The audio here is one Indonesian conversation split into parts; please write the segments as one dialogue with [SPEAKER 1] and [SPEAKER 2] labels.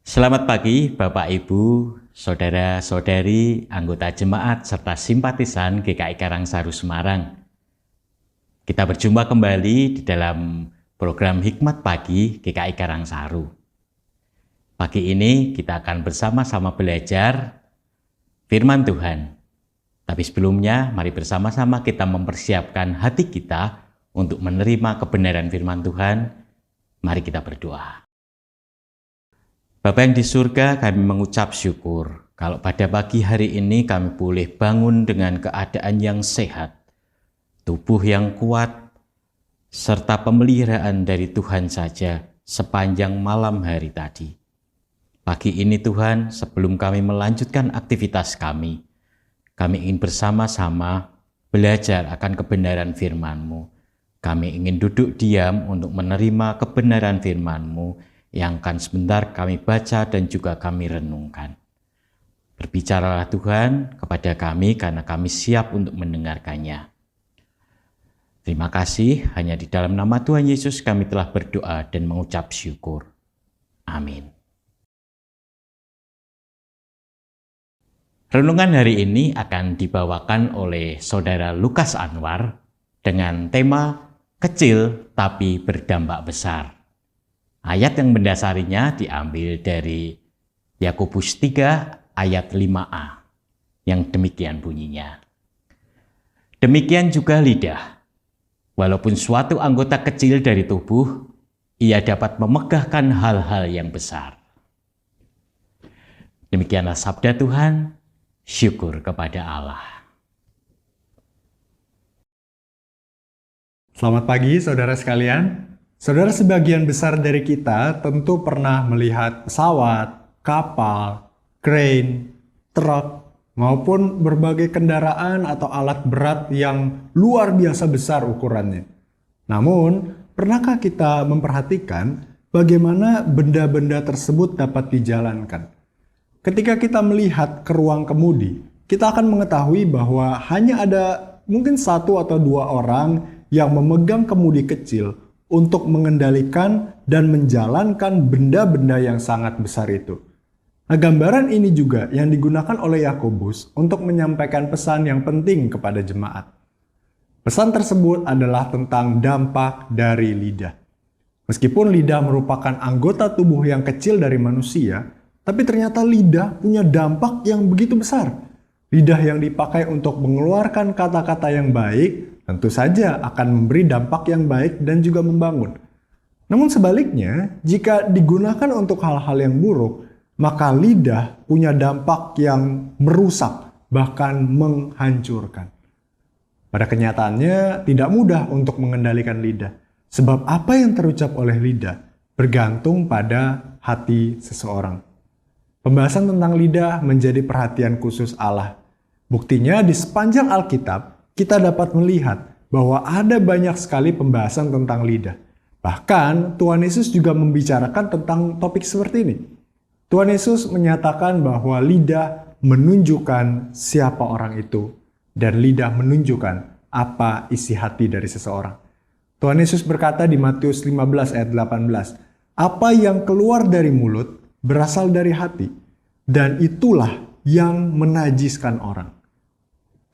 [SPEAKER 1] Selamat pagi Bapak Ibu, Saudara-saudari, anggota jemaat, serta simpatisan GKI Karangsaru Semarang. Kita berjumpa kembali di dalam program Hikmat Pagi GKI Karangsaru. Pagi ini kita akan bersama-sama belajar firman Tuhan. Tapi sebelumnya, mari bersama-sama kita mempersiapkan hati kita untuk menerima kebenaran firman Tuhan. Mari kita berdoa. Bapa yang di surga, kami mengucap syukur kalau pada pagi hari ini kami boleh bangun dengan keadaan yang sehat, tubuh yang kuat, serta pemeliharaan dari Tuhan saja sepanjang malam hari tadi. Pagi ini Tuhan, sebelum kami melanjutkan aktivitas kami ingin bersama-sama belajar akan kebenaran firman-Mu. Kami ingin duduk diam untuk menerima kebenaran firman-Mu yang akan sebentar kami baca dan juga kami renungkan. Berbicaralah Tuhan kepada kami karena kami siap untuk mendengarkannya. Terima kasih, hanya di dalam nama Tuhan Yesus kami telah berdoa dan mengucap syukur. Amin. Renungan hari ini akan dibawakan oleh Saudara Lukas Anwar dengan tema kecil tapi berdampak besar. Ayat yang mendasarinya diambil dari Yakobus 3 ayat 5a, yang demikian bunyinya. Demikian juga lidah, walaupun suatu anggota kecil dari tubuh, ia dapat memegahkan hal-hal yang besar. Demikianlah sabda Tuhan, syukur kepada Allah.
[SPEAKER 2] Selamat pagi saudara sekalian. Saudara, sebagian besar dari kita tentu pernah melihat pesawat, kapal, crane, truk, maupun berbagai kendaraan atau alat berat yang luar biasa besar ukurannya. Namun, pernahkah kita memperhatikan bagaimana benda-benda tersebut dapat dijalankan? Ketika kita melihat ke ruang kemudi, kita akan mengetahui bahwa hanya ada mungkin satu atau dua orang yang memegang kemudi kecil untuk mengendalikan dan menjalankan benda-benda yang sangat besar itu. Nah, gambaran ini juga yang digunakan oleh Yakobus untuk menyampaikan pesan yang penting kepada jemaat. Pesan tersebut adalah tentang dampak dari lidah. Meskipun lidah merupakan anggota tubuh yang kecil dari manusia, tapi ternyata lidah punya dampak yang begitu besar. Lidah yang dipakai untuk mengeluarkan kata-kata yang baik tentu saja akan memberi dampak yang baik dan juga membangun. Namun sebaliknya, jika digunakan untuk hal-hal yang buruk, maka lidah punya dampak yang merusak, bahkan menghancurkan. Pada kenyataannya, tidak mudah untuk mengendalikan lidah, sebab apa yang terucap oleh lidah bergantung pada hati seseorang. Pembahasan tentang lidah menjadi perhatian khusus Allah. Buktinya di sepanjang Alkitab, kita dapat melihat bahwa ada banyak sekali pembahasan tentang lidah. Bahkan Tuhan Yesus juga membicarakan tentang topik seperti ini. Tuhan Yesus menyatakan bahwa lidah menunjukkan siapa orang itu, dan lidah menunjukkan apa isi hati dari seseorang. Tuhan Yesus berkata di Matius 15 ayat 18, "Apa yang keluar dari mulut berasal dari hati, dan itulah yang menajiskan orang."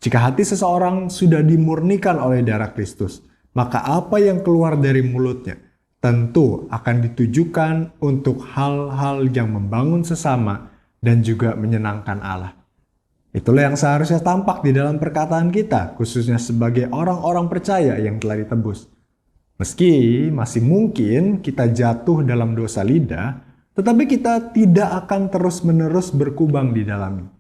[SPEAKER 2] Jika hati seseorang sudah dimurnikan oleh darah Kristus, maka apa yang keluar dari mulutnya tentu akan ditujukan untuk hal-hal yang membangun sesama dan juga menyenangkan Allah. Itulah yang seharusnya tampak di dalam perkataan kita, khususnya sebagai orang-orang percaya yang telah ditebus. Meski masih mungkin kita jatuh dalam dosa lidah, tetapi kita tidak akan terus-menerus berkubang di dalamnya.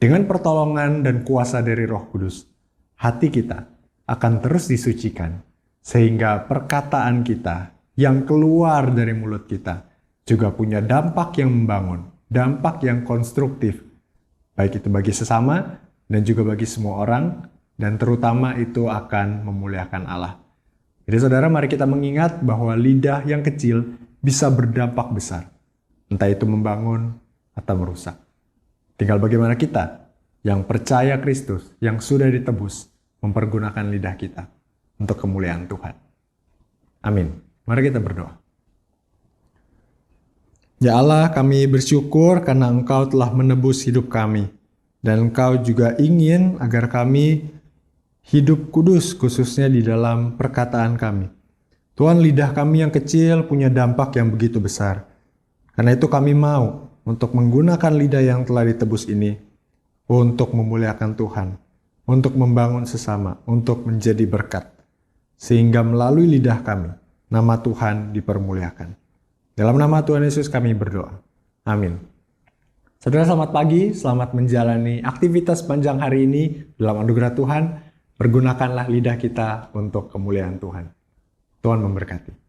[SPEAKER 2] Dengan pertolongan dan kuasa dari Roh Kudus, hati kita akan terus disucikan, sehingga perkataan kita yang keluar dari mulut kita juga punya dampak yang membangun, dampak yang konstruktif, baik itu bagi sesama dan juga bagi semua orang, dan terutama itu akan memuliakan Allah. Jadi saudara, mari kita mengingat bahwa lidah yang kecil bisa berdampak besar, entah itu membangun atau merusak. Tinggal bagaimana kita yang percaya Kristus, yang sudah ditebus, mempergunakan lidah kita untuk kemuliaan Tuhan. Amin. Mari kita berdoa. Ya Allah, kami bersyukur karena Engkau telah menebus hidup kami. Dan Engkau juga ingin agar kami hidup kudus, khususnya di dalam perkataan kami. Tuhan, lidah kami yang kecil punya dampak yang begitu besar. Karena itu kami mau untuk menggunakan lidah yang telah ditebus ini untuk memuliakan Tuhan, untuk membangun sesama, untuk menjadi berkat. Sehingga melalui lidah kami, nama Tuhan dipermuliakan. Dalam nama Tuhan Yesus kami berdoa. Amin. Saudara, selamat pagi, selamat menjalani aktivitas panjang hari ini dalam anugerah Tuhan. Pergunakanlah lidah kita untuk kemuliaan Tuhan. Tuhan memberkati.